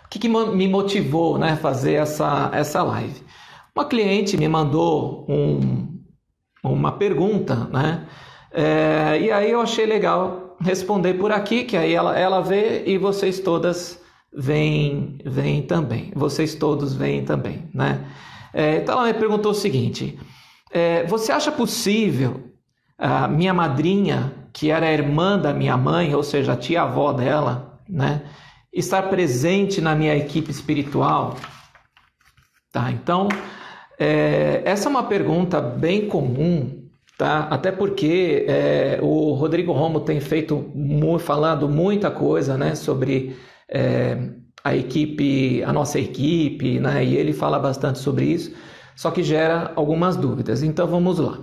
O que me motivou, né, a fazer essa live? Uma cliente me mandou uma pergunta, né? E aí eu achei legal responder por aqui, que aí ela vê e vocês todas veem também. Vocês todos veem também, né? Então ela me perguntou o seguinte: você acha possível a minha madrinha, que era a irmã da minha mãe, ou seja, a tia-avó dela, né, estar presente na minha equipe espiritual? Tá, então, essa é uma pergunta bem comum, tá? Até porque o Rodrigo Romo tem falado muita coisa, né, sobre a equipe, a nossa equipe, né, e ele fala bastante sobre isso, só que gera algumas dúvidas. Então, vamos lá.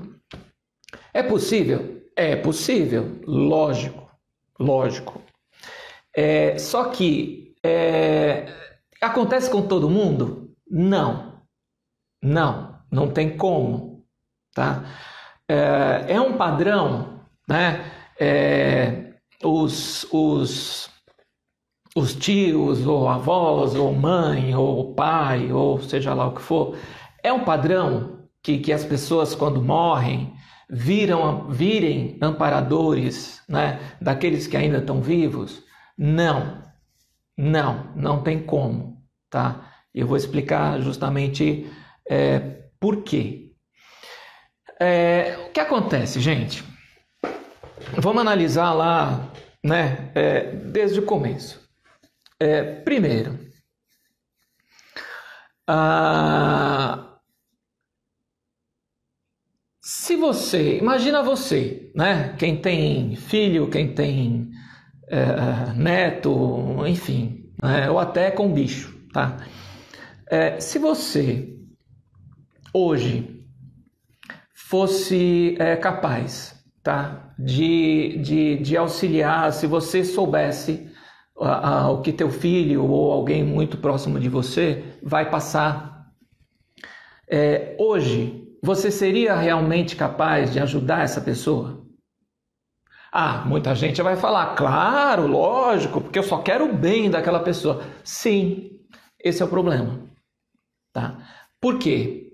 É possível? É possível, lógico. Só que acontece com todo mundo? Não tem como, tá? É um padrão, né? Os tios, ou avós, ou mãe, ou pai, ou seja lá o que for, é um padrão que as pessoas, quando morrem, virem amparadores, né, daqueles que ainda estão vivos? Não tem como, tá? Eu vou explicar justamente por quê. O que acontece, gente? Vamos analisar lá, né, desde o começo. Primeiro, se imagina você, né? Quem tem filho, quem tem neto, enfim, ou até com bicho, tá? Se você hoje fosse capaz, tá, de auxiliar, se você soubesse o que teu filho ou alguém muito próximo de você vai passar, hoje, você seria realmente capaz de ajudar essa pessoa? Muita gente vai falar, claro, lógico, porque eu só quero o bem daquela pessoa. Sim, esse é o problema, tá? Por quê?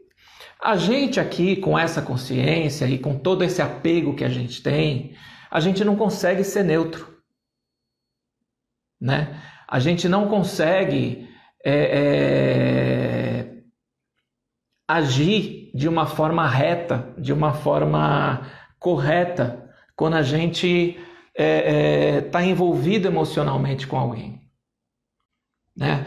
A gente aqui, com essa consciência e com todo esse apego que a gente tem, a gente não consegue ser neutro, né? A gente não consegue agir de uma forma reta, de uma forma correta, quando a gente está envolvido emocionalmente com alguém, né?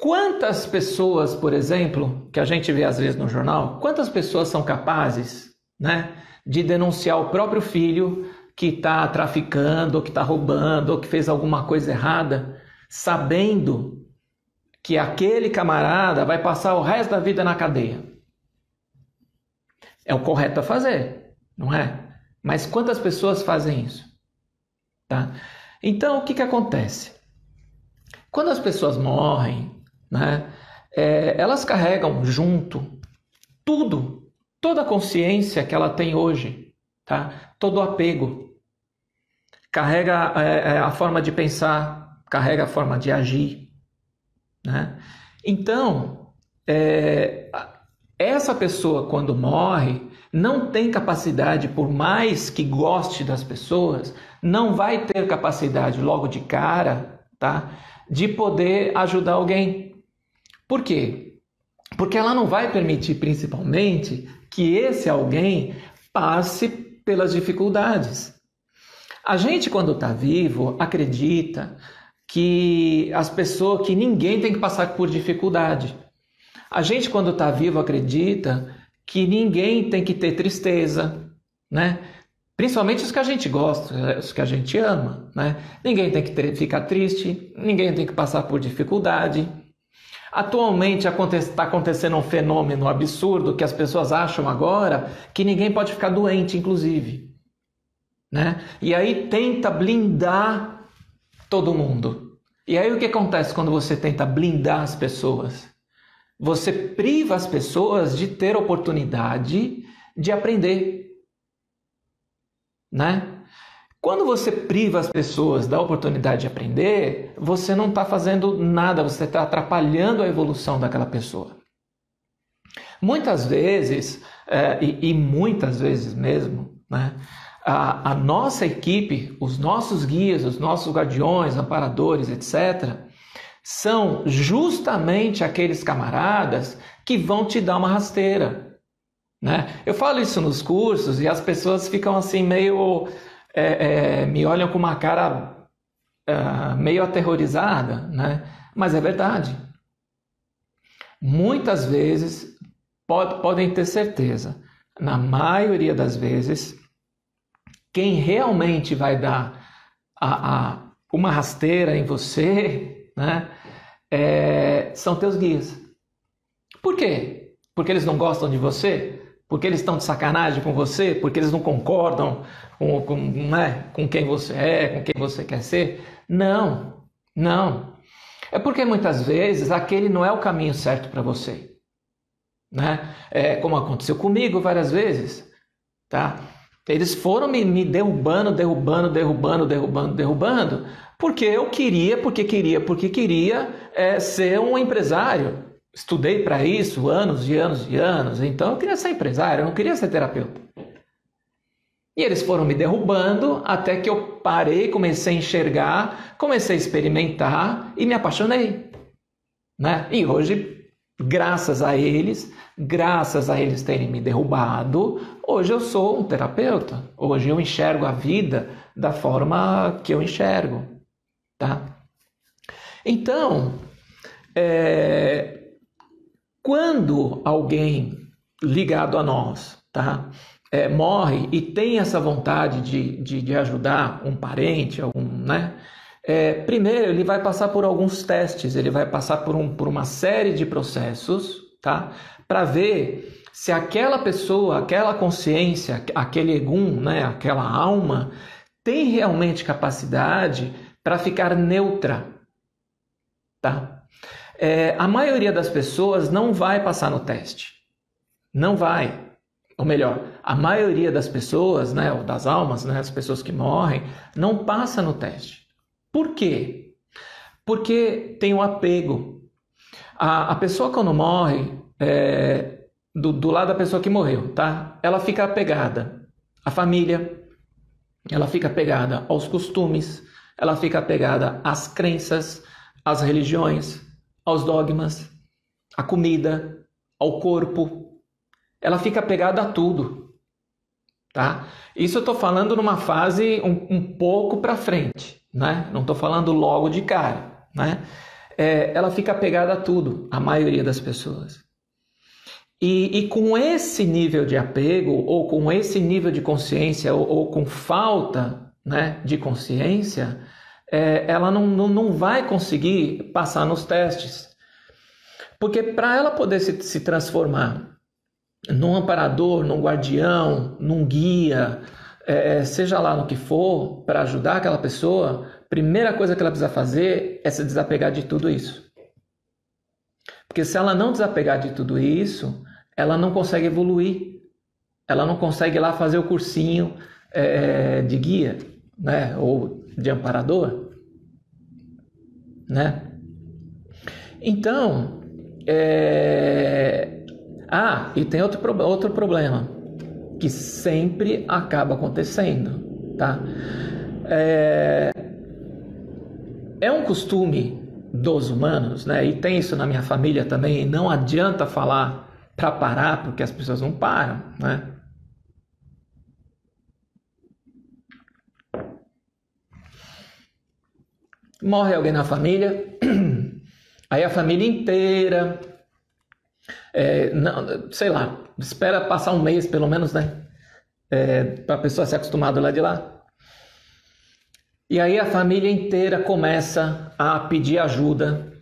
Quantas pessoas, por exemplo, que a gente vê às vezes no jornal, quantas pessoas são capazes, né, de denunciar o próprio filho que está traficando, ou que está roubando, ou que fez alguma coisa errada, sabendo que aquele camarada vai passar o resto da vida na cadeia? É o correto a fazer, não é? Mas quantas pessoas fazem isso? Tá? Então, o que acontece? Quando as pessoas morrem, né, elas carregam junto tudo, toda a consciência que ela tem hoje, tá? Todo o apego. Carrega a forma de pensar, carrega a forma de agir, né? Então, essa pessoa, quando morre, não tem capacidade, por mais que goste das pessoas, não vai ter capacidade logo de cara, tá, de poder ajudar alguém. Por quê? Porque ela não vai permitir, principalmente, que esse alguém passe pelas dificuldades. A gente, quando está vivo, acredita que ninguém tem que passar por dificuldade. A gente, quando está vivo, acredita que ninguém tem que ter tristeza, né? Principalmente os que a gente gosta, os que a gente ama, né? Ninguém tem que ficar triste, ninguém tem que passar por dificuldade. Atualmente está acontecendo um fenômeno absurdo que as pessoas acham agora que ninguém pode ficar doente, inclusive, né? E aí tenta blindar todo mundo. E aí o que acontece quando você tenta blindar as pessoas? Você priva as pessoas de ter oportunidade de aprender, né? Quando você priva as pessoas da oportunidade de aprender, você não está fazendo nada, você está atrapalhando a evolução daquela pessoa. Muitas vezes, e muitas vezes mesmo, né, a nossa equipe, os nossos guias, os nossos guardiões, amparadores, etc., são justamente aqueles camaradas que vão te dar uma rasteira, né? Eu falo isso nos cursos e as pessoas ficam assim meio... me olham com uma cara meio aterrorizada, né? Mas é verdade. Muitas vezes, podem ter certeza, na maioria das vezes, quem realmente vai dar uma rasteira em você, né? São teus guias. Por quê? Porque eles não gostam de você? Porque eles estão de sacanagem com você? Porque eles não concordam com quem você é, com quem você quer ser? Não, não. É porque muitas vezes aquele não é o caminho certo para você, né? Como aconteceu comigo várias vezes, tá? Eles foram me derrubando, porque queria ser um empresário. Estudei para isso anos e anos e anos, então eu queria ser empresário, eu não queria ser terapeuta. E eles foram me derrubando até que eu parei, comecei a enxergar, comecei a experimentar e me apaixonei, né? E hoje, graças a eles terem me derrubado, hoje eu sou um terapeuta. Hoje eu enxergo a vida da forma que eu enxergo, tá? Então, quando alguém ligado a nós, tá, morre e tem essa vontade de ajudar um parente, né? Primeiro ele vai passar por alguns testes, ele vai passar por uma série de processos, tá, para ver se aquela pessoa, aquela consciência, aquele egum, né, aquela alma, tem realmente capacidade para ficar neutra, tá? A maioria das pessoas não vai passar no teste. Não vai. Ou melhor, a maioria das pessoas, né, ou das almas, né, as pessoas que morrem, não passa no teste. Por quê? Porque tem o apego. A pessoa quando morre, do lado da pessoa que morreu, tá? Ela fica apegada à família, ela fica apegada aos costumes, ela fica apegada às crenças, às religiões, aos dogmas, à comida, ao corpo. Ela fica apegada a tudo, tá? Isso eu estou falando numa fase um pouco para frente, né? Não estou falando logo de cara, né? Ela fica apegada a tudo, a maioria das pessoas. E com esse nível de apego, ou com esse nível de consciência, ou com falta, né, de consciência, ela não vai conseguir passar nos testes. Porque para ela poder se transformar num amparador, num guardião, num guia, seja lá no que for, para ajudar aquela pessoa, a primeira coisa que ela precisa fazer é se desapegar de tudo isso. Porque se ela não desapegar de tudo isso, ela não consegue evoluir. Ela não consegue ir lá fazer o cursinho de guia, né? Ou de amparador, né? Então, e tem outro problema que sempre acaba acontecendo, tá? É um costume dos humanos, né? E tem isso na minha família também, e não adianta falar para parar, porque as pessoas não param, né? Morre alguém na família, aí a família inteira, sei lá, espera passar um mês pelo menos, né? Para a pessoa se acostumar do lado de lá. E aí a família inteira começa a pedir ajuda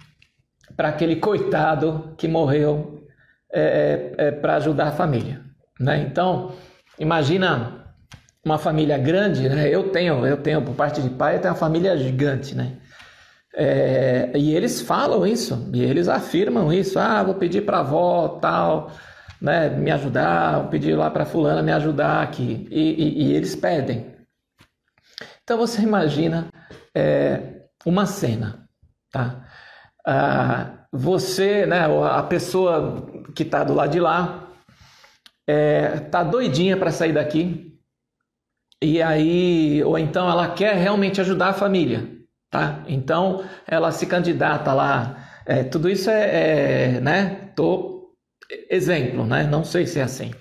para aquele coitado que morreu, para ajudar a família, né? Então, imagina uma família grande, né? Eu tenho por parte de pai, eu tenho uma família gigante, né? E eles falam isso, e eles afirmam isso. Vou pedir para a avó, tal, né, me ajudar, vou pedir lá para fulana me ajudar aqui. E eles pedem. Então você imagina uma cena, tá? Você, né, a pessoa que está do lado de lá, tá doidinha para sair daqui, e aí, ou então ela quer realmente ajudar a família, tá? Então ela se candidata lá, tudo isso né? Exemplo, né? Não sei se é assim.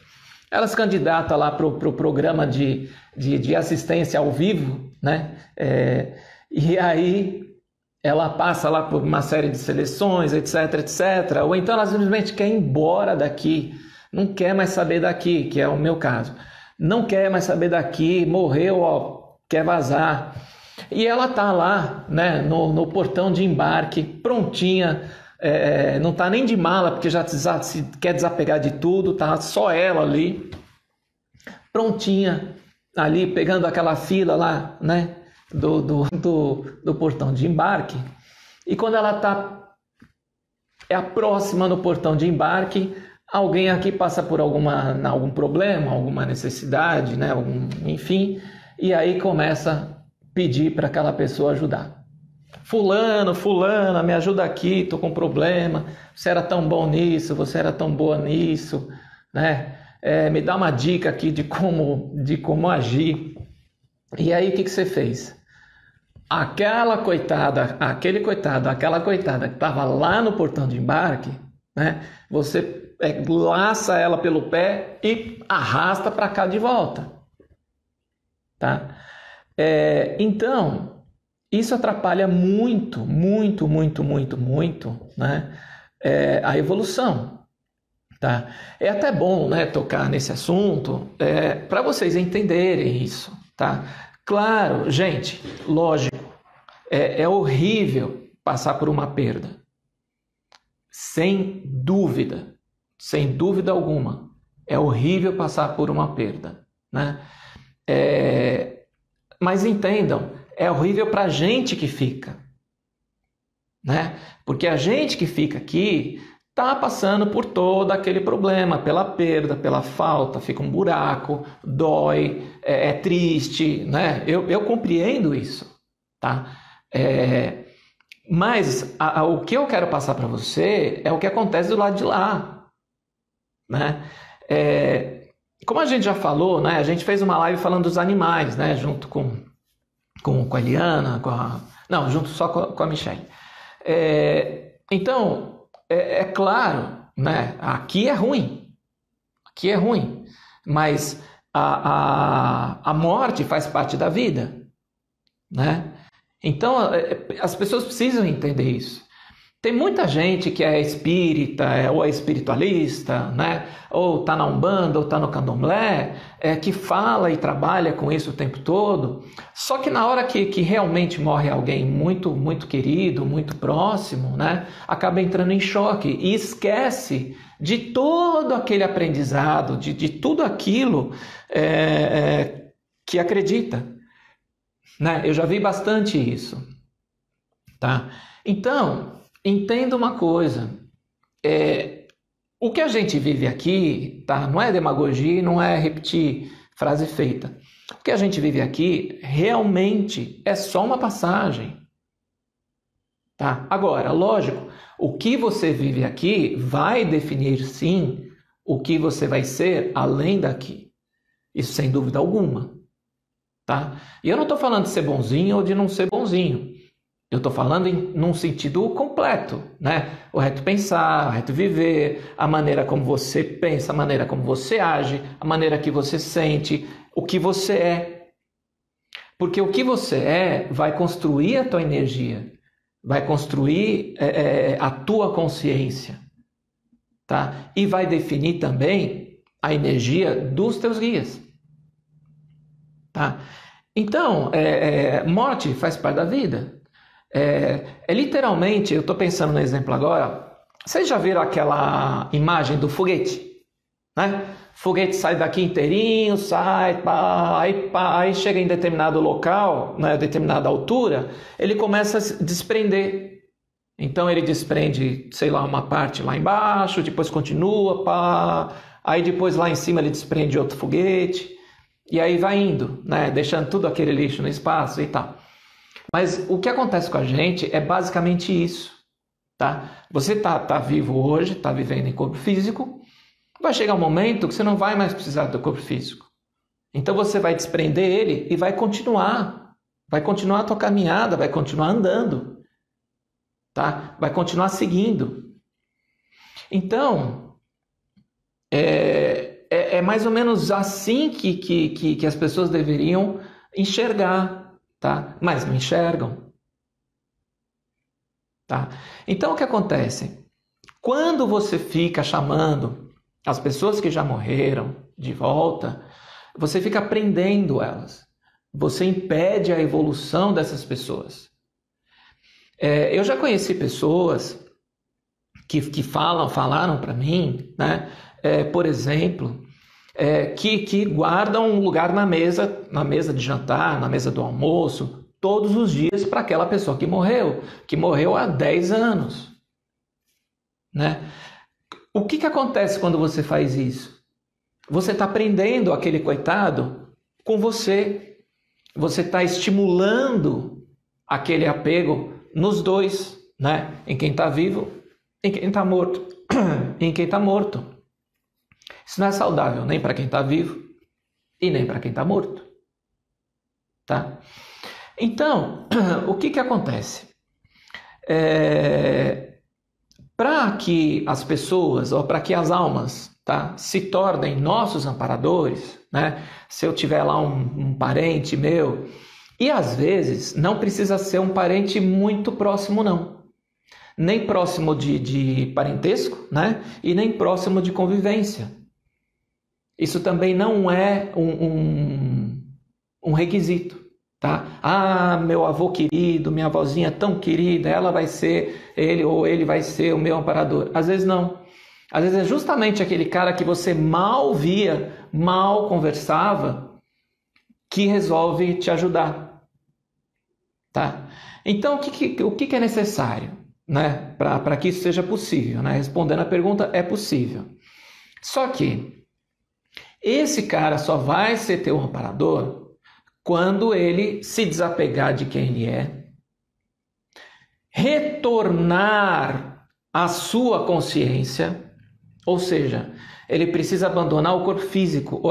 Ela se candidata lá para o programa de assistência ao vivo, né? E aí ela passa lá por uma série de seleções, etc, etc. Ou então ela simplesmente quer ir embora daqui, não quer mais saber daqui, que é o meu caso. Não quer mais saber daqui, morreu, ó, quer vazar. E ela tá lá, né, no portão de embarque, prontinha, não tá nem de mala, porque já se quer desapegar de tudo, tá só ela ali, prontinha, ali pegando aquela fila lá, né, do portão de embarque. E quando ela é a próxima no portão de embarque, alguém aqui passa por algum problema, alguma necessidade, né, enfim, e aí começa a pedir para aquela pessoa ajudar. Fulana, me ajuda aqui, tô com problema, você era tão bom nisso, você era tão boa nisso, né? Me dá uma dica aqui de como agir. E aí o que você fez? Aquela coitada que estava lá no portão de embarque, né? Você laça ela pelo pé e arrasta para cá de volta, tá? Então isso atrapalha muito, né? A evolução, tá? É até bom, né, tocar nesse assunto para vocês entenderem isso, tá? Claro, gente, lógico, é horrível passar por uma perda, sem dúvida alguma, é horrível passar por uma perda, né? Mas entendam, é horrível para a gente que fica, né? Porque a gente que fica aqui está passando por todo aquele problema, pela perda, pela falta, fica um buraco, dói, é triste, né? Eu compreendo isso, tá? Mas o que eu quero passar para você é o que acontece do lado de lá, né? Como a gente já falou, né? A gente fez uma live falando dos animais, né? Junto com a Eliana, junto só com a Michelle. Então, é claro, né? Aqui é ruim, mas a morte faz parte da vida, né? Então, as pessoas precisam entender isso. Tem muita gente que é espírita, ou é espiritualista, né? Ou está na Umbanda, ou está no Candomblé, que fala e trabalha com isso o tempo todo. Só que na hora que realmente morre alguém muito, muito querido, muito próximo, né? Acaba entrando em choque e esquece de todo aquele aprendizado, de tudo aquilo que acredita, né? Eu já vi bastante isso, tá? Então, entenda uma coisa, o que a gente vive aqui, tá? Não é demagogia, não é repetir frase feita. O que a gente vive aqui realmente é só uma passagem, tá? Agora, lógico, o que você vive aqui vai definir sim o que você vai ser além daqui. Isso sem dúvida alguma, tá? E eu não estou falando de ser bonzinho ou de não ser bonzinho. Eu estou falando num sentido completo, né? O reto pensar, o reto viver, a maneira como você pensa, a maneira como você age, a maneira que você sente, o que você é. Porque o que você é vai construir a tua energia, vai construir a tua consciência, tá? E vai definir também a energia dos teus guias, tá? Então, morte faz parte da vida. Literalmente, eu estou pensando no exemplo agora, vocês já viram aquela imagem do foguete, né? Foguete sai daqui inteirinho, sai, aí chega em determinado local, né, determinada altura, ele começa a se desprender. Então ele desprende, sei lá, uma parte lá embaixo, depois continua, aí depois lá em cima ele desprende outro foguete. E aí vai indo, né? Deixando tudo aquele lixo no espaço e tal. Mas o que acontece com a gente é basicamente isso, tá? Você tá vivo hoje, tá vivendo em corpo físico, vai chegar um momento que você não vai mais precisar do corpo físico. Então você vai desprender ele e vai continuar a tua caminhada, vai continuar andando, tá? Vai continuar seguindo. Então, é mais ou menos assim que as pessoas deveriam enxergar, tá? Mas não enxergam, tá? Então, o que acontece? Quando você fica chamando as pessoas que já morreram de volta, você fica prendendo elas. Você impede a evolução dessas pessoas. Eu já conheci pessoas que falaram para mim, né? Por exemplo, que guardam um lugar na mesa de jantar, na mesa do almoço, todos os dias para aquela pessoa que morreu há 10 anos. Né? O que acontece quando você faz isso? Você está prendendo aquele coitado com você. Você está estimulando aquele apego nos dois, né? Em quem está vivo, em quem está morto. Em quem está morto. Isso não é saudável nem para quem está vivo e nem para quem está morto. Tá? Então, o que acontece? Para que as pessoas, ou para que as almas, tá, se tornem nossos amparadores, né? Se eu tiver lá um parente meu, e às vezes não precisa ser um parente muito próximo, não. Nem próximo de parentesco, né? E nem próximo de convivência. Isso também não é um requisito. Tá? Ah, meu avô querido, minha avózinha tão querida, ela vai ser, ele ou ele vai ser o meu amparador. Às vezes não. Às vezes é justamente aquele cara que você mal via, mal conversava, que resolve te ajudar. Tá? Então, o que é necessário, né, para que isso seja possível? Né? Respondendo a pergunta, é possível. Só que esse cara só vai ser teu amparador quando ele se desapegar de quem ele é, retornar à sua consciência, ou seja, ele precisa abandonar o corpo físico,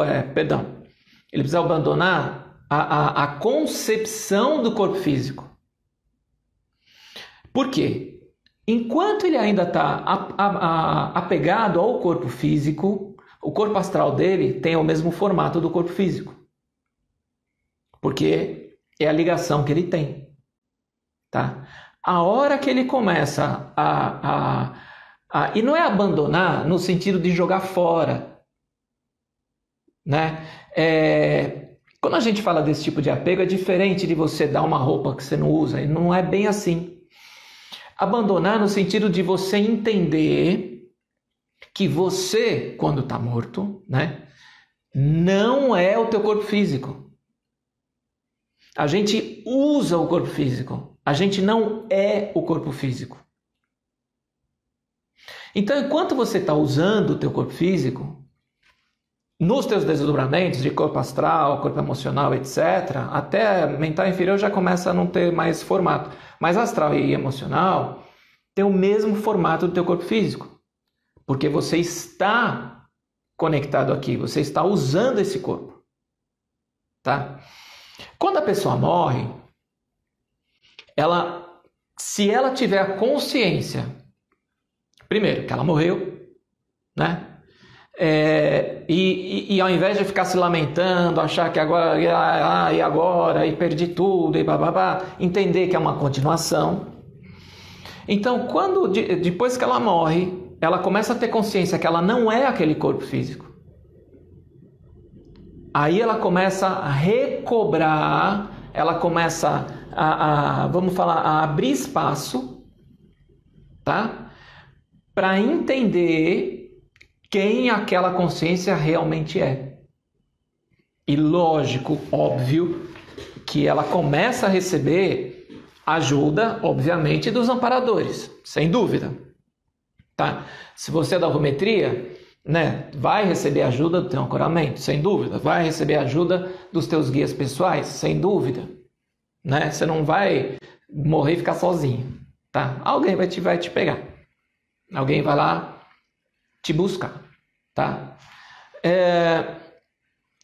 ele precisa abandonar a concepção do corpo físico. Por quê? Enquanto ele ainda está apegado ao corpo físico, o corpo astral dele tem o mesmo formato do corpo físico. Porque é a ligação que ele tem. Tá? A hora que ele começa e não é abandonar no sentido de jogar fora. Né? Quando a gente fala desse tipo de apego, é diferente de você dar uma roupa que você não usa. E não é bem assim. Abandonar no sentido de você entender que você, quando está morto, né, não é o teu corpo físico. A gente usa o corpo físico. A gente não é o corpo físico. Então, enquanto você está usando o teu corpo físico, nos teus desdobramentos de corpo astral, corpo emocional, etc., até mental inferior já começa a não ter mais formato. Mas astral e emocional tem o mesmo formato do teu corpo físico. Porque você está conectado aqui, você está usando esse corpo. Tá? Quando a pessoa morre, se ela tiver a consciência, primeiro, que ela morreu, né? E ao invés de ficar se lamentando, achar que agora, e perdi tudo, e bababá, entender que é uma continuação. Então, depois que ela morre, ela começa a ter consciência que ela não é aquele corpo físico. Aí ela começa a recobrar, ela começa a abrir espaço, tá? Para entender quem aquela consciência realmente é. E lógico, óbvio, que ela começa a receber ajuda, obviamente, dos amparadores, sem dúvida. Tá? Se você é da aurrometria, né? Vai receber ajuda do teu ancoramento, sem dúvida. Vai receber ajuda dos teus guias pessoais, sem dúvida, né? Você não vai morrer e ficar sozinho, tá? Alguém vai te pegar. Alguém vai lá te buscar, tá?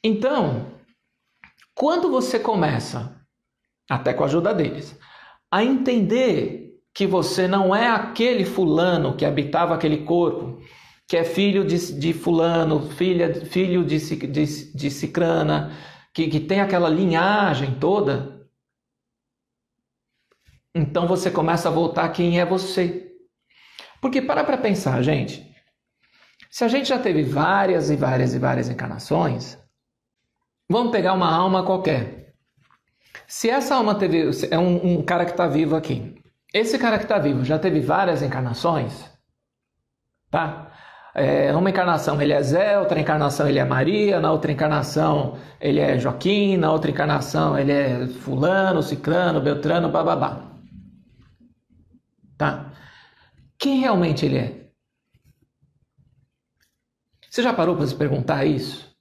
Então, quando você começa, até com a ajuda deles, a entender que você não é aquele fulano que habitava aquele corpo, que é filho de fulano, filho de cicrana, que tem aquela linhagem toda, então você começa a voltar a quem é você. Porque para pensar, gente, se a gente já teve várias e várias e várias encarnações, vamos pegar uma alma qualquer. Se essa alma teve, é um cara que está vivo aqui, esse cara que está vivo já teve várias encarnações, tá? Uma encarnação ele é Zé, outra encarnação ele é Maria, na outra encarnação ele é Joaquim, na outra encarnação ele é fulano, ciclano, beltrano, bababá. Tá? Quem realmente ele é? Você já parou para se perguntar isso?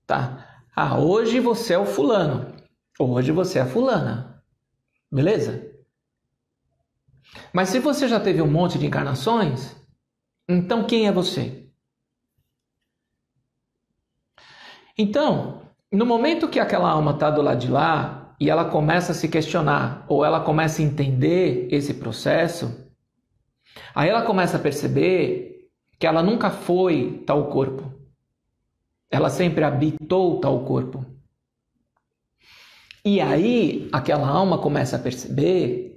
Tá? Hoje você é o fulano. Hoje você é a fulana. Beleza? Mas se você já teve um monte de encarnações, então quem é você? Então, no momento que aquela alma está do lado de lá e ela começa a se questionar ou ela começa a entender esse processo, aí ela começa a perceber que ela nunca foi tal corpo. Ela sempre habitou tal corpo. E aí aquela alma começa a perceber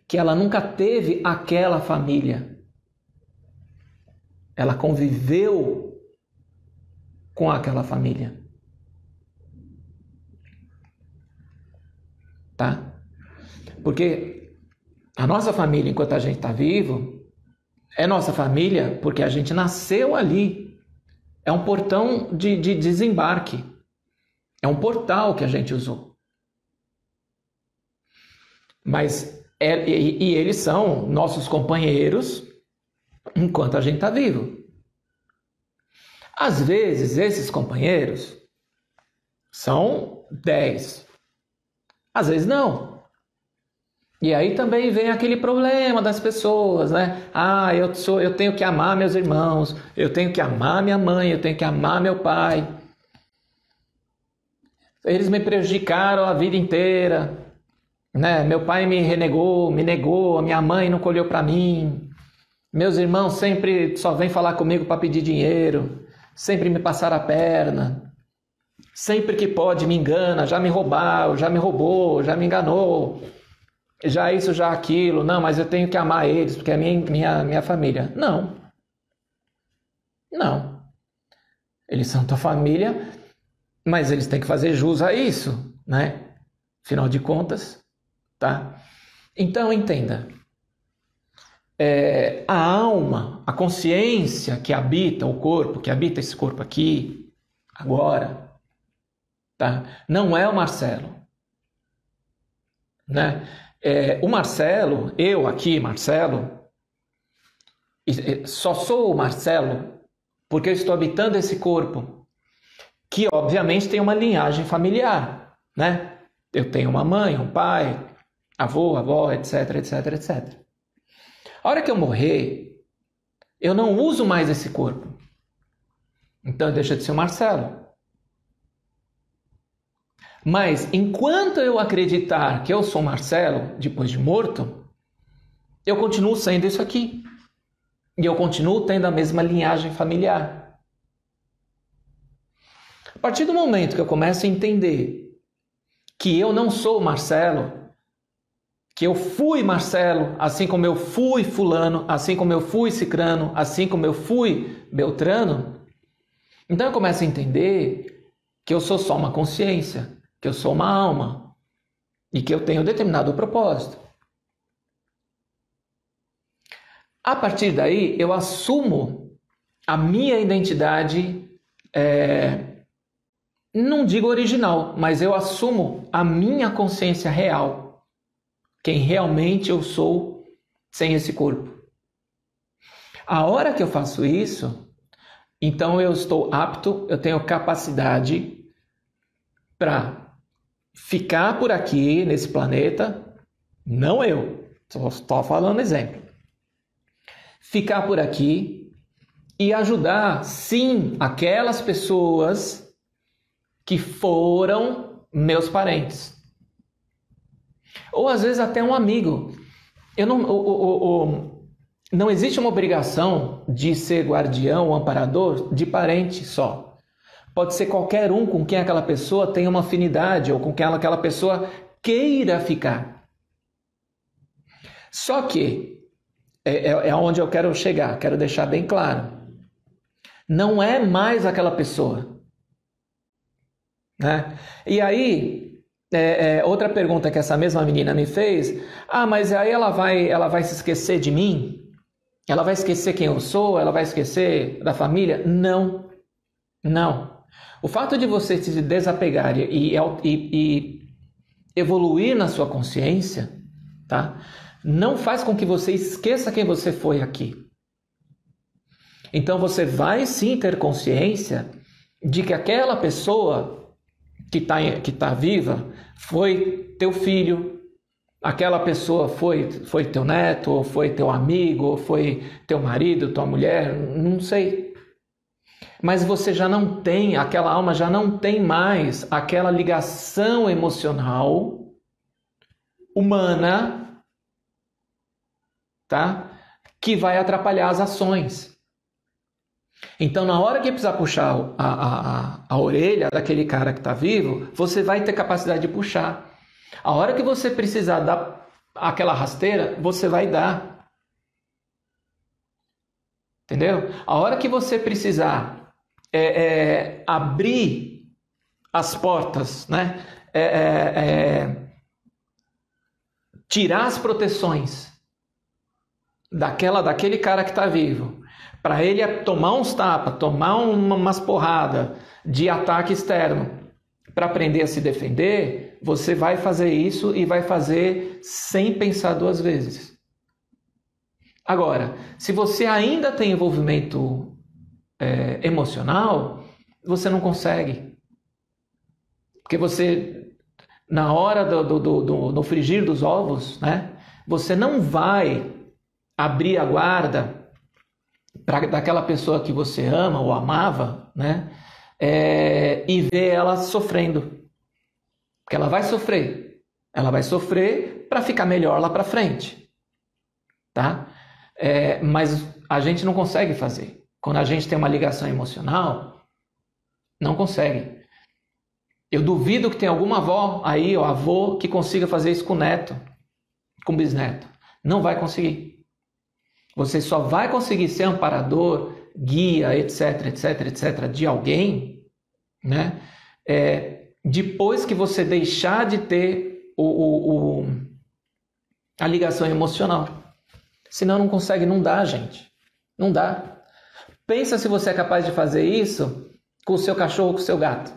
que ela nunca teve aquela família. Ela conviveu com aquela família. Tá? Porque a nossa família, enquanto a gente está vivo, é nossa família porque a gente nasceu ali. É um portão de desembarque. É um portal que a gente usou. Mas eles são nossos companheiros enquanto a gente está vivo. Às vezes, esses companheiros são 10. Às vezes não. E aí também vem aquele problema das pessoas, né? Eu tenho que amar meus irmãos, eu tenho que amar minha mãe, eu tenho que amar meu pai. Eles me prejudicaram a vida inteira, né? Meu pai me negou, a minha mãe não colheu para mim. Meus irmãos sempre só vêm falar comigo para pedir dinheiro, sempre me passaram a perna. Sempre que pode me engana, já me roubou, já me enganou. Já isso, já aquilo. Não, mas eu tenho que amar eles, porque é minha família. Não. Eles são tua família, mas eles têm que fazer jus a isso, né? Afinal de contas, tá? Então, entenda. A alma, a consciência que habita o corpo, que habita esse corpo aqui, agora, tá? Não é o Marcelo, né? O Marcelo, eu aqui, Marcelo, só sou o Marcelo porque eu estou habitando esse corpo, que obviamente tem uma linhagem familiar, né? Eu tenho uma mãe, um pai, avô, avó, etc, etc, etc. A hora que eu morrer, eu não uso mais esse corpo. Então deixa de ser o Marcelo. Mas enquanto eu acreditar que eu sou Marcelo, depois de morto, eu continuo sendo isso aqui. E eu continuo tendo a mesma linhagem familiar. A partir do momento que eu começo a entender que eu não sou Marcelo, que eu fui Marcelo, assim como eu fui fulano, assim como eu fui cicrano, assim como eu fui beltrano, então eu começo a entender que eu sou só uma consciência, que eu sou uma alma e que eu tenho determinado propósito. A partir daí, eu assumo a minha identidade, não digo original, mas eu assumo a minha consciência real, quem realmente eu sou sem esse corpo. A hora que eu faço isso, Então eu estou apto, eu tenho capacidade para ficar por aqui nesse planeta, não eu, só estou falando exemplo. Ficar por aqui e ajudar, sim, aquelas pessoas que foram meus parentes. Ou às vezes até um amigo. Não existe uma obrigação de ser guardião ou amparador de parente só. Pode ser qualquer um com quem aquela pessoa tenha uma afinidade ou com quem aquela pessoa queira ficar. Só que, é onde eu quero chegar, quero deixar bem claro. Não é mais aquela pessoa. Né? E aí, outra pergunta que essa mesma menina me fez, mas aí ela vai se esquecer de mim? Ela vai esquecer quem eu sou? Ela vai esquecer da família? Não, não. O fato de você se desapegar e evoluir na sua consciência, tá? Não faz com que você esqueça quem você foi aqui. Então você vai sim ter consciência de que aquela pessoa que tá viva foi teu filho, aquela pessoa foi teu neto, ou foi teu amigo, ou foi teu marido, tua mulher, não sei. Mas você já não tem, aquela alma já não tem mais aquela ligação emocional humana, tá? Que vai atrapalhar as ações. Então, na hora que precisar puxar a orelha daquele cara que está vivo, você vai ter capacidade de puxar. A hora que você precisar dar aquela rasteira, você vai dar. Entendeu? A hora que você precisar abrir as portas, né? Tirar as proteções daquele cara que está vivo, para ele tomar uns tapas, tomar umas porradas de ataque externo, para aprender a se defender, você vai fazer isso e vai fazer sem pensar duas vezes. Agora, se você ainda tem envolvimento emocional, você não consegue. Porque você, na hora no frigir dos ovos, né, você não vai abrir a guarda daquela pessoa que você ama ou amava, né, e ver ela sofrendo. Porque ela vai sofrer. Ela vai sofrer para ficar melhor lá para frente. Tá? Mas a gente não consegue fazer. Quando a gente tem uma ligação emocional, não consegue. Eu duvido que tenha alguma avó aí, ou avô, que consiga fazer isso com o neto, com o bisneto. Não vai conseguir. Você só vai conseguir ser amparador, guia, etc, etc, etc, de alguém, né? Depois que você deixar de ter a ligação emocional. Senão não consegue, não dá, gente. Não dá. Pensa se você é capaz de fazer isso com o seu cachorro, com o seu gato.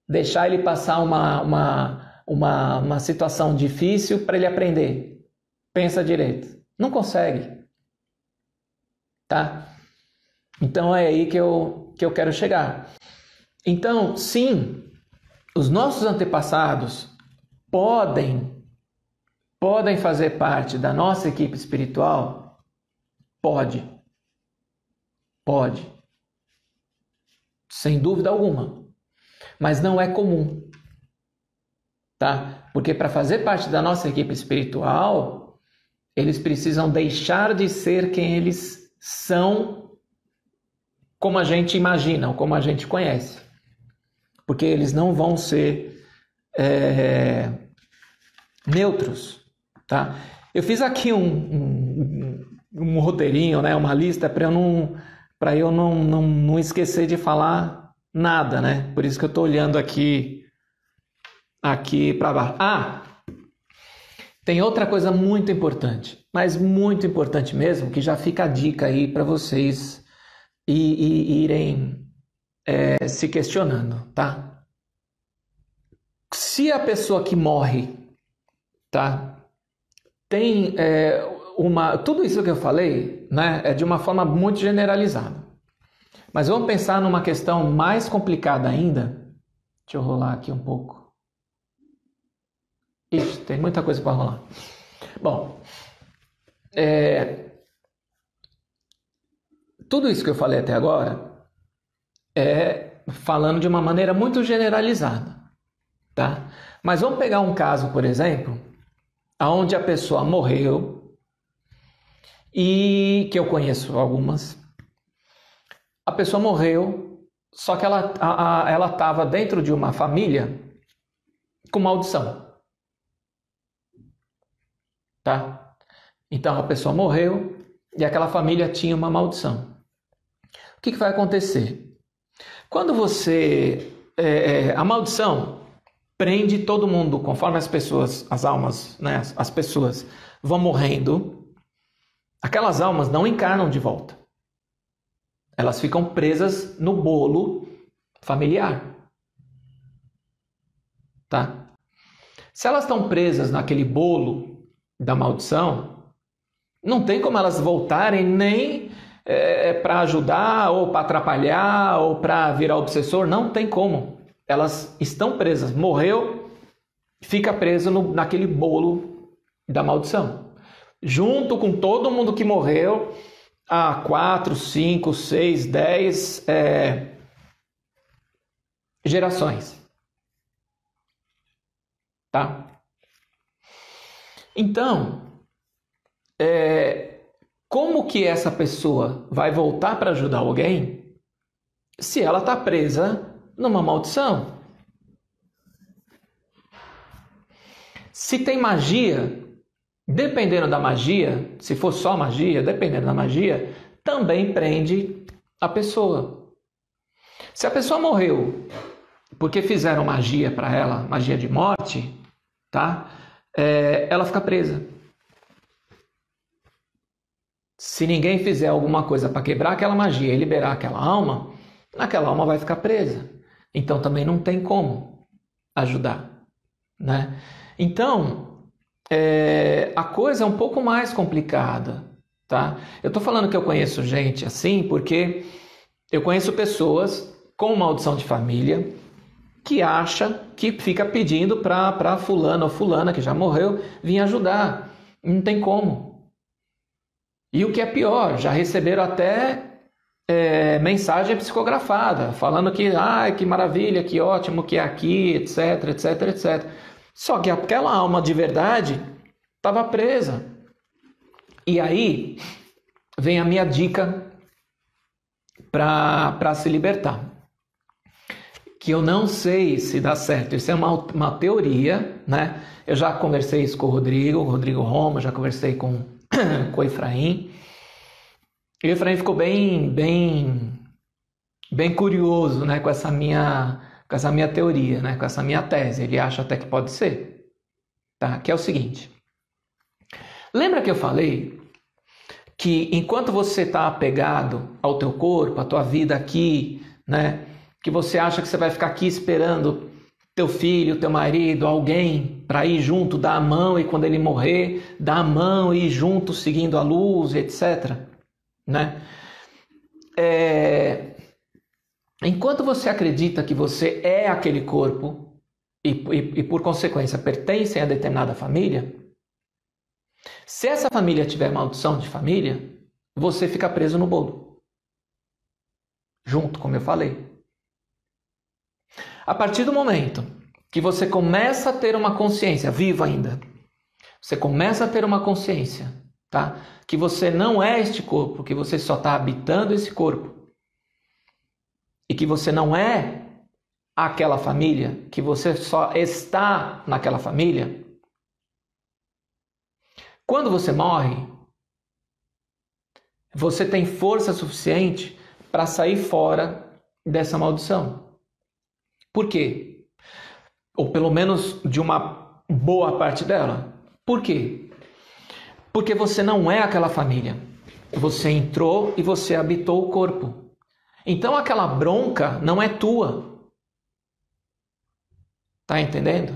Deixar ele passar uma situação difícil para ele aprender. Pensa direito. Não consegue. Tá? Então é aí que eu quero chegar. Então, sim, os nossos antepassados podem fazer parte da nossa equipe espiritual? Pode. Sem dúvida alguma. Mas não é comum. Tá? Porque para fazer parte da nossa equipe espiritual, eles precisam deixar de ser quem eles são, como a gente imagina, ou como a gente conhece. Porque eles não vão ser neutros. Tá? Eu fiz aqui um roteirinho, né? Uma lista para eu não esquecer de falar nada, né? Por isso que eu estou olhando aqui para baixo. Tem outra coisa muito importante, mas muito importante mesmo, que já fica a dica aí para vocês irem se questionando, tá? Se a pessoa que morre, tá, tem tudo isso que eu falei, né, é de uma forma muito generalizada. Mas vamos pensar numa questão mais complicada ainda. Deixa eu rolar aqui um pouco. Ixi, tem muita coisa para rolar. Bom, tudo isso que eu falei até agora é falando de uma maneira muito generalizada, tá? Mas vamos pegar um caso, por exemplo, onde a pessoa morreu e que eu conheço algumas. A pessoa morreu, só que ela estava dentro de uma família com maldição, tá? Então a pessoa morreu e aquela família tinha uma maldição. O que vai acontecer? Quando você... a maldição prende todo mundo, conforme as pessoas, as almas, né, as pessoas vão morrendo, aquelas almas não encarnam de volta. Elas ficam presas no bolo familiar. Tá? Se elas estão presas naquele bolo da maldição, não tem como elas voltarem nem para ajudar, ou para atrapalhar, ou para virar obsessor. Não tem como. Elas estão presas. Morreu, fica preso naquele bolo da maldição. Junto com todo mundo que morreu há 4, 5, 6, 10 gerações. Tá? Então, como que essa pessoa vai voltar para ajudar alguém se ela está presa numa maldição? Se tem magia, dependendo da magia, se for só magia, dependendo da magia, também prende a pessoa. Se a pessoa morreu porque fizeram magia para ela, magia de morte, tá? Ela fica presa. Se ninguém fizer alguma coisa para quebrar aquela magia e liberar aquela alma vai ficar presa. Então também não tem como ajudar, né? Então, a coisa é um pouco mais complicada, tá? Eu estou falando que eu conheço gente assim porque eu conheço pessoas com maldição de família que acha que fica pedindo para fulano ou fulana que já morreu vir ajudar. Não tem como. E o que é pior, já receberam até mensagem psicografada, falando que maravilha, que ótimo, que é aqui, etc, etc, etc. Só que aquela alma de verdade estava presa. E aí vem a minha dica para se libertar. Que eu não sei se dá certo. Isso é uma teoria, né? Eu já conversei isso com o Rodrigo Roma, já conversei com o Efraim. E o Efraim ficou bem curioso, né, com essa minha teoria, né, com essa minha tese. Ele acha até que pode ser, tá? Que é o seguinte. Lembra que eu falei que enquanto você está apegado ao teu corpo, à tua vida aqui, né, que você acha que você vai ficar aqui esperando teu filho, teu marido, alguém para ir junto, dar a mão e quando ele morrer, dar a mão e ir junto seguindo a luz, etc. Né? Enquanto você acredita que você é aquele corpo e por consequência pertence a determinada família, se essa família tiver maldição de família, você fica preso no bolo. Junto, como eu falei. A partir do momento que você começa a ter uma consciência, viva ainda, você começa a ter uma consciência, tá? Que você não é este corpo, que você só está habitando esse corpo. E que você não é aquela família, que você só está naquela família. Quando você morre, você tem força suficiente para sair fora dessa maldição. Por quê? Ou pelo menos de uma boa parte dela. Por quê? Porque você não é aquela família. Você entrou e você habitou o corpo. Então aquela bronca não é tua. Tá entendendo?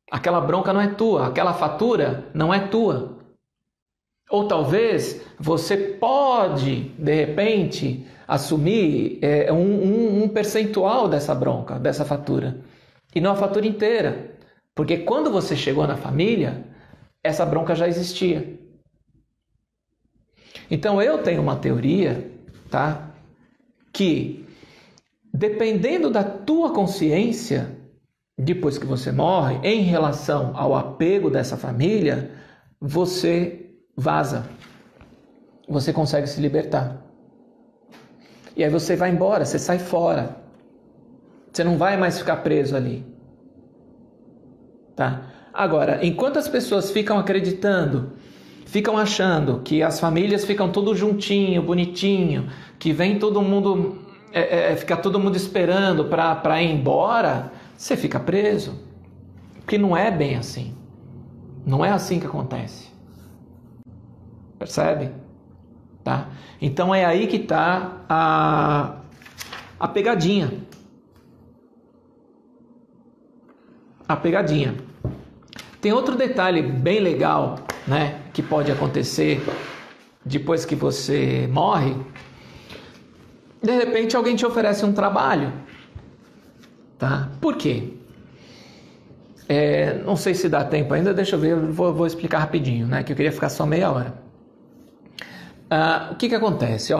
Aquela bronca não é tua. Aquela fatura não é tua. Ou talvez você pode, de repente, assumir um percentual dessa bronca, dessa fatura, e não a fatura inteira. Porque quando você chegou na família, essa bronca já existia. Então eu tenho uma teoria, tá? Que dependendo da tua consciência, depois que você morre, em relação ao apego dessa família, você vaza. Você consegue se libertar. E aí você vai embora, você sai fora. Você não vai mais ficar preso ali. Tá? Agora, enquanto as pessoas ficam acreditando, ficam achando que as famílias ficam tudo juntinho, bonitinho, que vem todo mundo, fica todo mundo esperando para ir embora, você fica preso. Porque não é bem assim. Não é assim que acontece. Percebe? Tá? Então é aí que está a pegadinha. A pegadinha. Tem outro detalhe bem legal, né, que pode acontecer depois que você morre. De repente alguém te oferece um trabalho. Tá? Por quê? Não sei se dá tempo ainda, deixa eu ver, eu vou explicar rapidinho, né, que eu queria ficar só meia hora. O que acontece?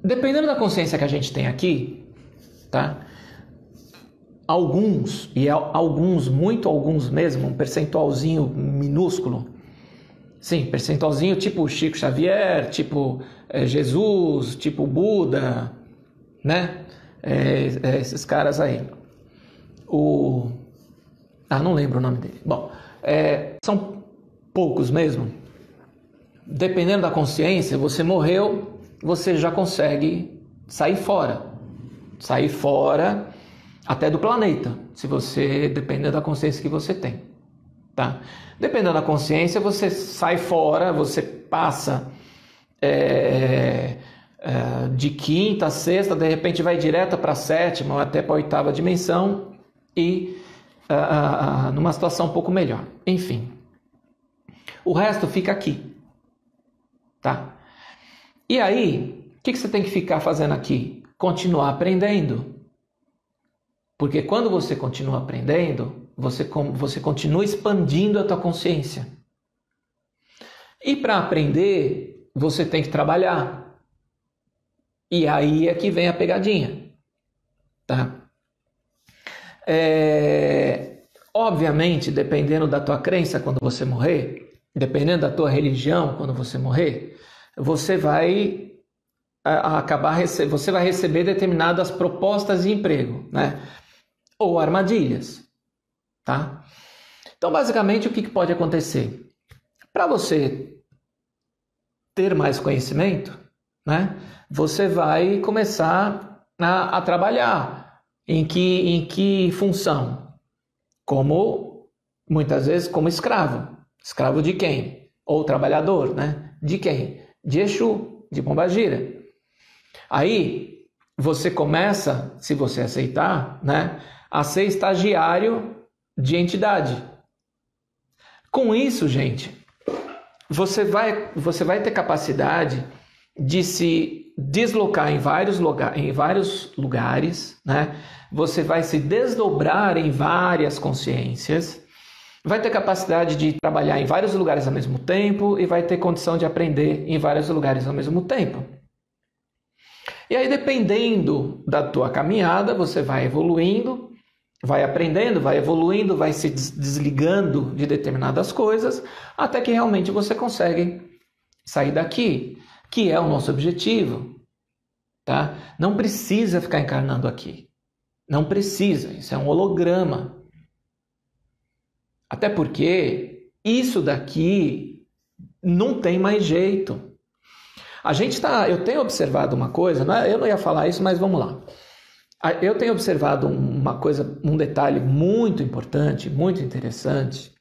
Dependendo da consciência que a gente tem aqui, tá? Alguns mesmo, um percentualzinho minúsculo, sim, percentualzinho tipo Chico Xavier, tipo Jesus, tipo Buda, né? Esses caras aí. Não lembro o nome dele. Bom, são poucos mesmo. Dependendo da consciência, você morreu, você já consegue sair fora. Sair fora até do planeta, se você dependendo da consciência que você tem, tá? Dependendo da consciência, você sai fora, você passa de quinta a sexta, de repente vai direto para a sétima ou até para a oitava dimensão e numa situação um pouco melhor. Enfim, o resto fica aqui, tá? E aí, o que você tem que ficar fazendo aqui? Continuar aprendendo. Porque quando você continua aprendendo, você continua expandindo a tua consciência. E para aprender, você tem que trabalhar. E aí é que vem a pegadinha. Tá? Obviamente, dependendo da tua crença quando você morrer, dependendo da tua religião quando você morrer, você vai você vai receber determinadas propostas de emprego, né? Ou armadilhas, tá? Então, basicamente, o que pode acontecer? Para você ter mais conhecimento, né? Você vai começar a trabalhar. Em que função? Como, muitas vezes, como escravo. Escravo de quem? Ou trabalhador, né? De quem? De Exu, de Pombagira. Aí, você começa, se você aceitar, né? A ser estagiário de entidade. Com isso, gente, você vai ter capacidade de se deslocar em vários lugares, né? Você vai se desdobrar em várias consciências, vai ter capacidade de trabalhar em vários lugares ao mesmo tempo e vai ter condição de aprender em vários lugares ao mesmo tempo. E aí, dependendo da tua caminhada, você vai evoluindo, vai aprendendo, vai evoluindo, vai se desligando de determinadas coisas, até que realmente você consegue sair daqui, que é o nosso objetivo, tá? Não precisa ficar encarnando aqui. Não precisa, isso é um holograma. Até porque isso daqui não tem mais jeito. Eu tenho observado uma coisa, eu não ia falar isso, mas vamos lá. Eu tenho observado uma coisa, um detalhe muito importante, muito interessante,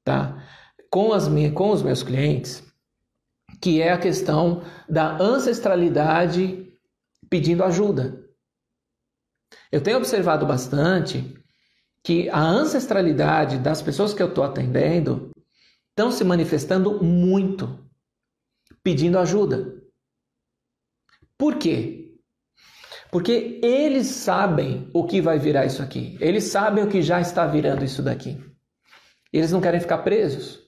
tá? Com os meus clientes, que é a questão da ancestralidade pedindo ajuda. Eu tenho observado bastante que a ancestralidade das pessoas que eu estou atendendo estão se manifestando muito, pedindo ajuda. Por quê? Porque eles sabem o que vai virar isso aqui. Eles sabem o que já está virando isso daqui. Eles não querem ficar presos.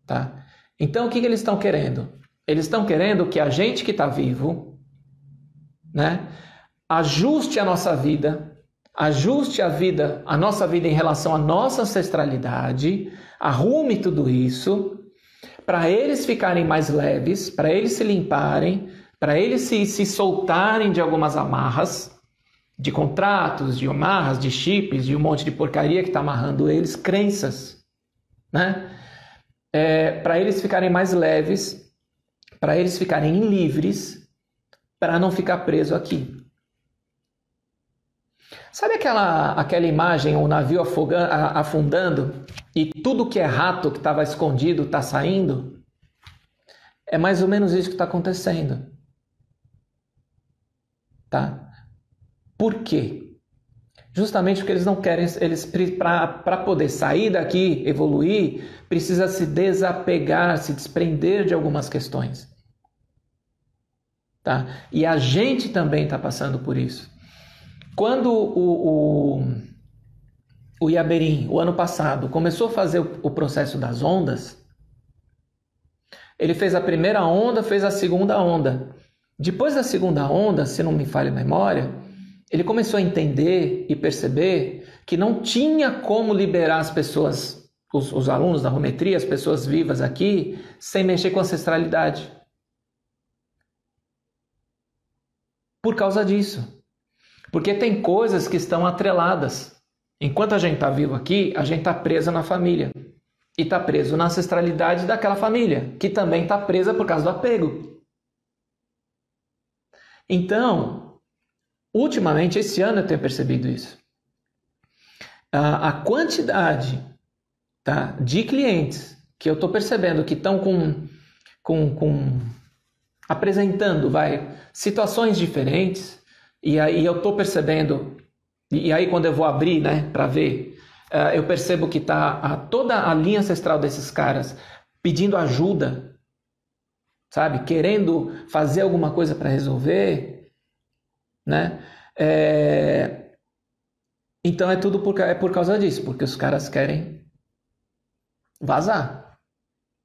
Tá? Então, o que eles estão querendo? Eles estão querendo que a gente que está vivo, né, ajuste a nossa vida, ajuste a nossa vida em relação à nossa ancestralidade, arrume tudo isso, para eles ficarem mais leves, para eles se limparem, para eles se soltarem de algumas amarras, de contratos, de amarras, de chips, de um monte de porcaria que está amarrando eles, crenças, né? Para eles ficarem mais leves, para eles ficarem livres, para não ficar preso aqui. Sabe aquela imagem, o navio afundando e tudo que é rato que estava escondido está saindo? É mais ou menos isso que está acontecendo. Tá? Por quê? Justamente porque eles não querem, para poder sair daqui, evoluir, precisa se desapegar, se desprender de algumas questões. Tá? E a gente também está passando por isso. Quando o Yaberim, o ano passado, começou a fazer o processo das ondas, ele fez a primeira onda, fez a segunda onda. Depois da segunda onda, se não me falha a memória, ele começou a entender e perceber que não tinha como liberar as pessoas, os alunos da Rometria, as pessoas vivas aqui, sem mexer com a ancestralidade. Por causa disso. Porque tem coisas que estão atreladas. Enquanto a gente está vivo aqui, a gente está preso na família. E está preso na ancestralidade daquela família, que também está presa por causa do apego. Então, ultimamente, esse ano eu tenho percebido isso. A quantidade, tá, de clientes que eu estou percebendo que estão apresentando situações diferentes, e aí eu estou percebendo, e aí quando eu vou abrir, né, para ver, eu percebo que está toda a linha ancestral desses caras pedindo ajuda, sabe, querendo fazer alguma coisa para resolver, né? Então é tudo por causa disso, porque os caras querem vazar,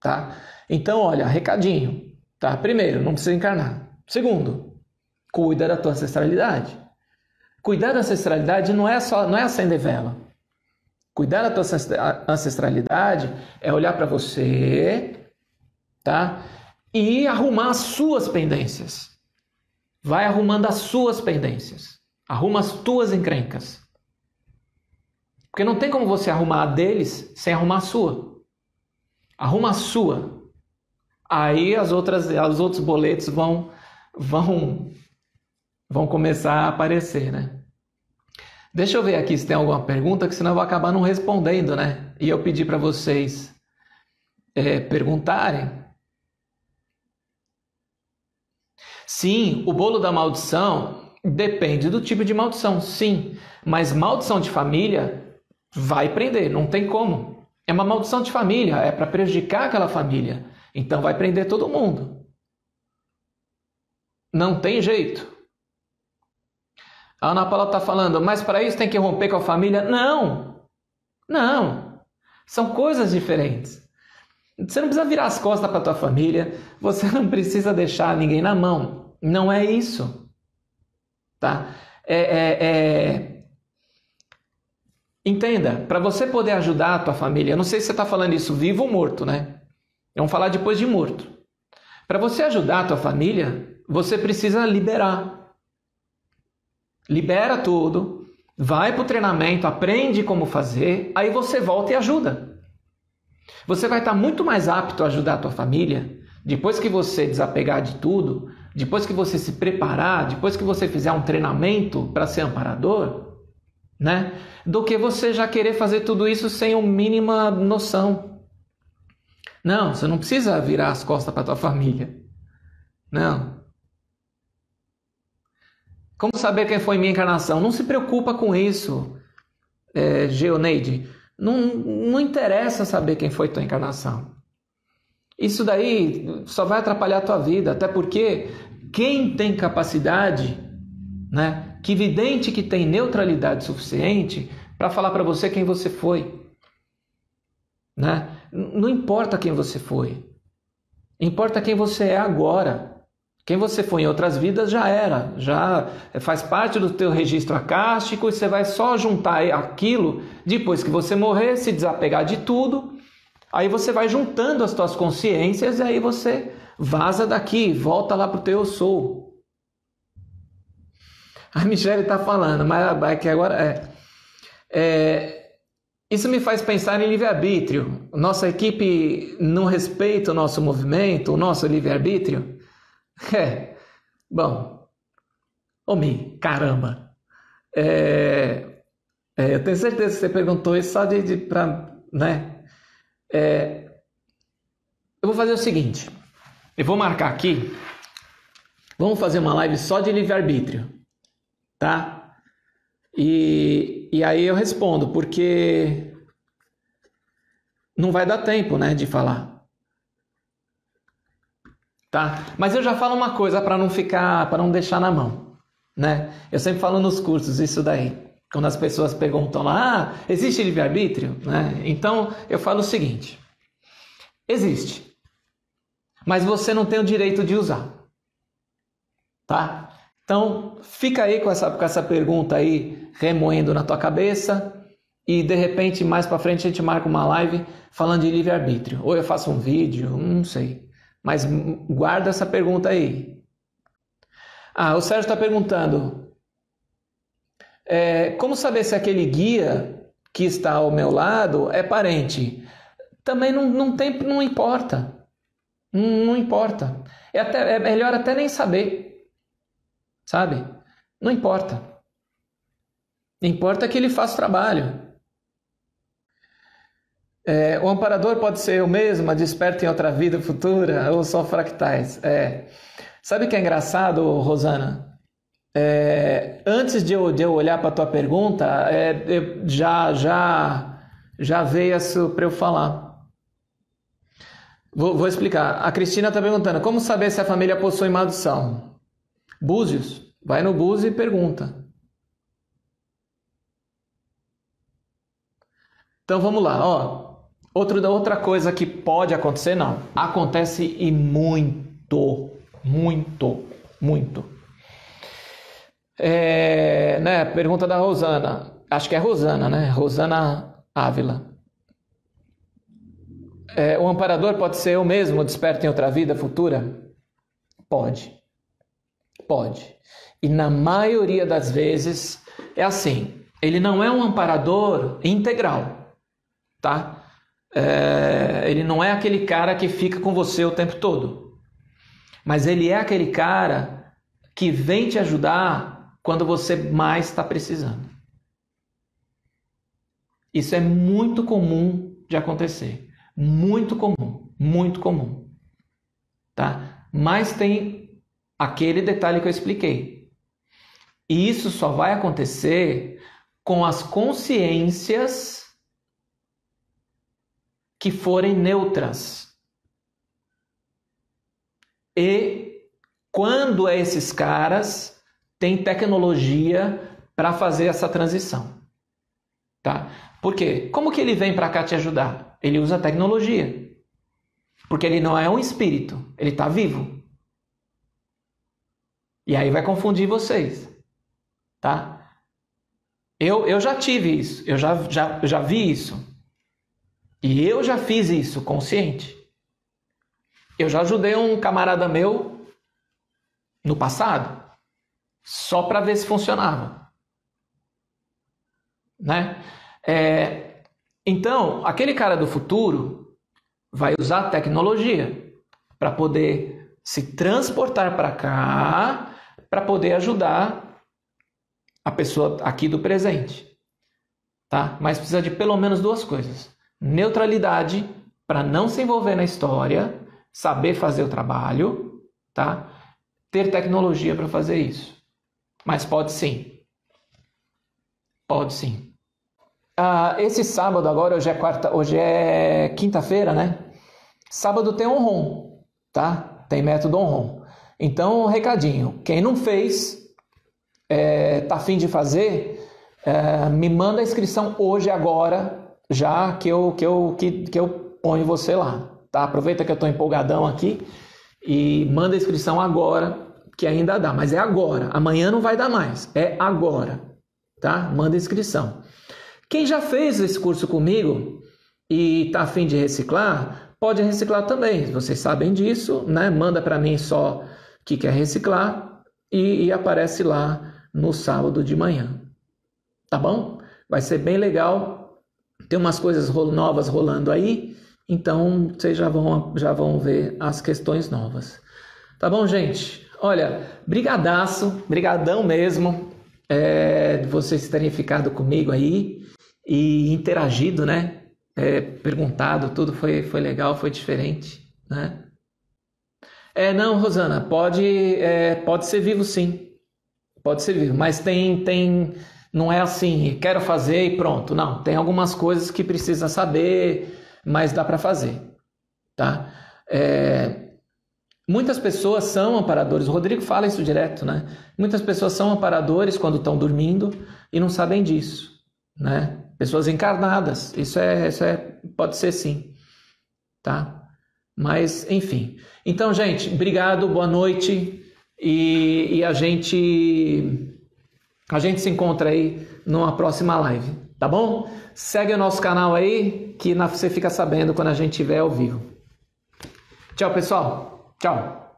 tá? Então, olha, recadinho, tá? Primeiro, não precisa encarnar. Segundo, cuida da tua ancestralidade. Cuidar da ancestralidade não é acender vela. Cuidar da tua ancestralidade é olhar para você, tá? E arrumar as suas pendências. Vai arrumando as suas pendências. Arruma as tuas encrencas. Porque não tem como você arrumar a deles sem arrumar a sua. Arruma a sua. Aí os outros boletos vão começar a aparecer, né? Deixa eu ver aqui se tem alguma pergunta, que senão eu vou acabar não respondendo, né? E eu pedi para vocês perguntarem. Sim, o bolo da maldição depende do tipo de maldição, sim. Mas maldição de família vai prender, não tem como. É uma maldição de família, é para prejudicar aquela família. Então vai prender todo mundo. Não tem jeito. A Ana Paula está falando, mas para isso tem que romper com a família? Não. Não. São coisas diferentes. Você não precisa virar as costas para a tua família. Você não precisa deixar ninguém na mão. Não é isso. Tá? Entenda, para você poder ajudar a tua família, eu não sei se você está falando isso vivo ou morto, né? Vamos falar depois de morto. Para você ajudar a tua família, você precisa liberar. Libera tudo, vai para o treinamento, aprende como fazer, aí você volta e ajuda. Você vai estar muito mais apto a ajudar a tua família depois que você desapegar de tudo, depois que você se preparar, depois que você fizer um treinamento para ser amparador, né? Do que você já querer fazer tudo isso sem a mínima noção. Não, você não precisa virar as costas para tua família. Não. Como saber quem foi minha encarnação? Não se preocupa com isso, Geoneide. Não interessa saber quem foi tua encarnação. Isso daí só vai atrapalhar a tua vida, até porque quem tem capacidade, né, que vidente que tem neutralidade suficiente para falar para você quem você foi, né? Não importa quem você foi, importa quem você é agora. Quem você foi em outras vidas já era, já faz parte do teu registro acástico e você vai só juntar aquilo depois que você morrer, se desapegar de tudo. Aí você vai juntando as tuas consciências e aí você vaza daqui, volta lá pro teu eu sou. A Michelle está falando, mas que agora isso me faz pensar em livre-arbítrio. Nossa equipe não respeita o nosso movimento, o nosso livre-arbítrio? Bom, caramba. Eu tenho certeza que você perguntou isso só para, né? Eu vou fazer o seguinte, eu vou marcar aqui, vamos fazer uma live só de livre-arbítrio, tá? E aí eu respondo, porque não vai dar tempo, né, de falar. Tá? Mas eu já falo uma coisa para não deixar na mão, né? Eu sempre falo nos cursos isso daí. Quando as pessoas perguntam lá, existe livre-arbítrio? Né? Então eu falo o seguinte: existe, mas você não tem o direito de usar, tá? Então fica aí com essa pergunta aí remoendo na tua cabeça e de repente mais para frente a gente marca uma live falando de livre-arbítrio. Ou eu faço um vídeo, não sei. Mas guarda essa pergunta aí. O Sérgio está perguntando, como saber se aquele guia que está ao meu lado é parente? Também não importa. Não importa. É melhor até nem saber. Sabe? Não importa. Importa que ele faça o trabalho. O amparador pode ser eu mesmo, a desperta em outra vida futura, ou só fractais? Sabe o que é engraçado, Rosana? Antes de eu olhar para a tua pergunta, já veio isso para eu falar. Vou explicar. A Cristina está perguntando, como saber se a família possui maldição? Búzios, vai no Búzios e pergunta. Então vamos lá, outra coisa que pode acontecer, não. Acontece e muito. Né? Pergunta da Rosana. Acho que é Rosana, né? Rosana Ávila. O amparador pode ser eu mesmo, desperto em outra vida futura? Pode. E na maioria das vezes é assim. Ele não é um amparador integral, tá? Ele não é aquele cara que fica com você o tempo todo. Mas ele é aquele cara que vem te ajudar quando você mais está precisando. Isso é muito comum de acontecer. Muito comum. Tá? Mas tem aquele detalhe que eu expliquei. E isso só vai acontecer com as consciências que forem neutras. E quando esses caras têm tecnologia para fazer essa transição. Tá? Por quê? Como que ele vem para cá te ajudar? Ele usa tecnologia. Porque ele não é um espírito, ele está vivo. E aí vai confundir vocês. Tá? Eu já tive isso, eu já vi isso. E eu já fiz isso, consciente. Eu já ajudei um camarada meu no passado, só para ver se funcionava. Né? Então, aquele cara do futuro vai usar tecnologia para poder se transportar para cá, para poder ajudar a pessoa aqui do presente. Tá? Mas precisa de pelo menos duas coisas. Neutralidade, para não se envolver na história, saber fazer o trabalho, tá? Ter tecnologia para fazer isso. Mas pode sim. esse sábado agora, hoje é quinta-feira, né? Sábado tem on-ron, tá? Tem método on-ron. Então, recadinho, quem não fez, tá a fim de fazer, me manda a inscrição hoje, agora, já que eu ponho você lá, tá? Aproveita que eu estou empolgadão aqui e manda a inscrição agora, que ainda dá, mas é agora, amanhã não vai dar mais, é agora, tá? Manda a inscrição. Quem já fez esse curso comigo e está a fim de reciclar, pode reciclar também, vocês sabem disso, né? Manda para mim só que quer reciclar e aparece lá no sábado de manhã, tá bom? Vai ser bem legal, tem umas coisas novas rolando aí, então vocês já vão ver as questões novas. Tá bom, gente? Olha, brigadão mesmo de vocês terem ficado comigo aí e interagido, né? Perguntado, tudo foi legal, foi diferente, né? Não, Rosana, pode ser vivo sim, pode ser vivo, mas não é assim, quero fazer e pronto, não, tem algumas coisas que precisa saber, mas dá para fazer, tá? Muitas pessoas são amparadores, o Rodrigo fala isso direto, né? Muitas pessoas são amparadores quando estão dormindo e não sabem disso, né? Pessoas encarnadas, isso pode ser sim, tá? Mas, enfim. Então, gente, obrigado, boa noite e a gente se encontra aí numa próxima live, tá bom? Segue o nosso canal aí que você fica sabendo quando a gente estiver ao vivo. Tchau, pessoal. Tchau.